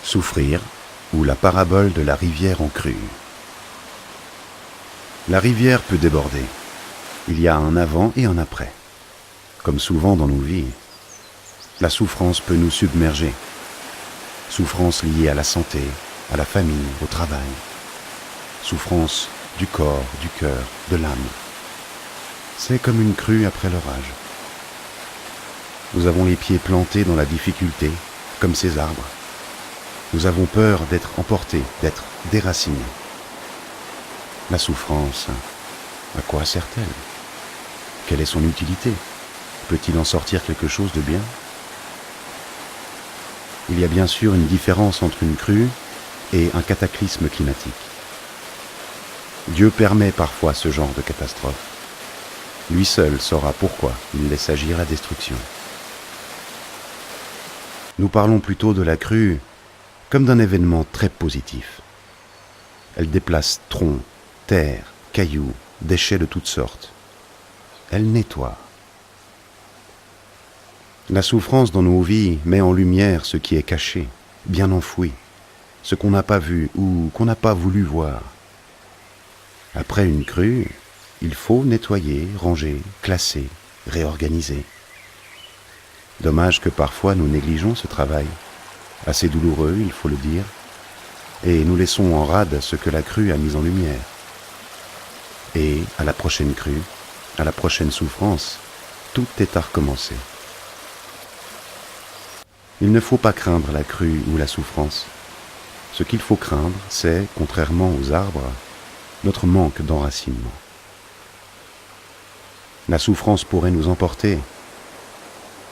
Souffrir ou la parabole de la rivière en crue. La rivière peut déborder. Il y a un avant et un après. Comme souvent dans nos vies, la souffrance peut nous submerger. Souffrance liée à la santé, à la famille, au travail. Souffrance du corps, du cœur, de l'âme. C'est comme une crue après l'orage. Nous avons les pieds plantés dans la difficulté, comme ces arbres. Nous avons peur d'être emportés, d'être déracinés. La souffrance, à quoi sert-elle? Quelle est son utilité? Peut-il en sortir quelque chose de bien? Il y a bien sûr une différence entre une crue et un cataclysme climatique. Dieu permet parfois ce genre de catastrophe. Lui seul saura pourquoi il laisse agir la destruction. Nous parlons plutôt de la crue comme d'un événement très positif. Elle déplace troncs, terre, cailloux, déchets de toutes sortes. Elle nettoie. La souffrance dans nos vies met en lumière ce qui est caché, bien enfoui, ce qu'on n'a pas vu ou qu'on n'a pas voulu voir. Après une crue, il faut nettoyer, ranger, classer, réorganiser. Dommage que parfois nous négligeons ce travail, assez douloureux, il faut le dire, et nous laissons en rade ce que la crue a mis en lumière. Et à la prochaine crue, à la prochaine souffrance, tout est à recommencer. Il ne faut pas craindre la crue ou la souffrance. Ce qu'il faut craindre, c'est, contrairement aux arbres, notre manque d'enracinement. La souffrance pourrait nous emporter,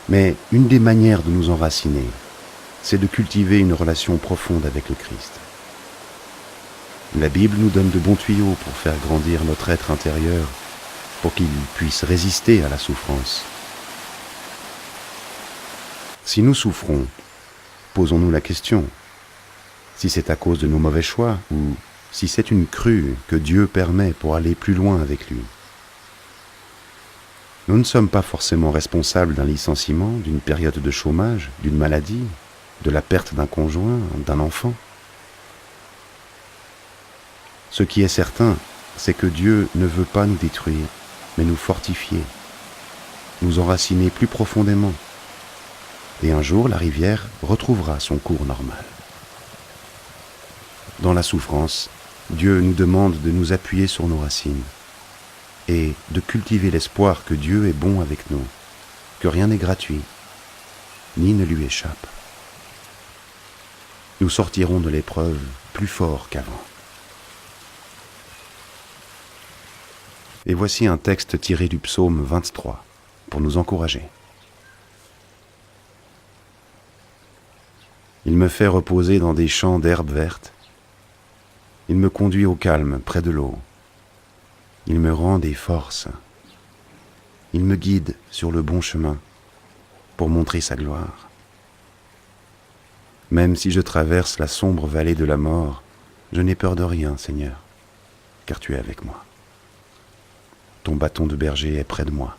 mais une des manières de nous enraciner, c'est de cultiver une relation profonde avec le Christ. La Bible nous donne de bons tuyaux pour faire grandir notre être intérieur, pour qu'il puisse résister à la souffrance. Si nous souffrons, posons-nous la question, si c'est à cause de nos mauvais choix ou si c'est une crue que Dieu permet pour aller plus loin avec lui. Nous ne sommes pas forcément responsables d'un licenciement, d'une période de chômage, d'une maladie, de la perte d'un conjoint, d'un enfant. Ce qui est certain, c'est que Dieu ne veut pas nous détruire, mais nous fortifier, nous enraciner plus profondément. Et un jour, la rivière retrouvera son cours normal. Dans la souffrance, Dieu nous demande de nous appuyer sur nos racines et de cultiver l'espoir que Dieu est bon avec nous, que rien n'est gratuit, ni ne lui échappe. Nous sortirons de l'épreuve plus forts qu'avant. Et voici un texte tiré du psaume 23 pour nous encourager. Il me fait reposer dans des champs d'herbes vertes. Il me conduit au calme près de l'eau. Il me rend des forces. Il me guide sur le bon chemin pour montrer sa gloire. Même si je traverse la sombre vallée de la mort, je n'ai peur de rien, Seigneur, car tu es avec moi. Ton bâton de berger est près de moi.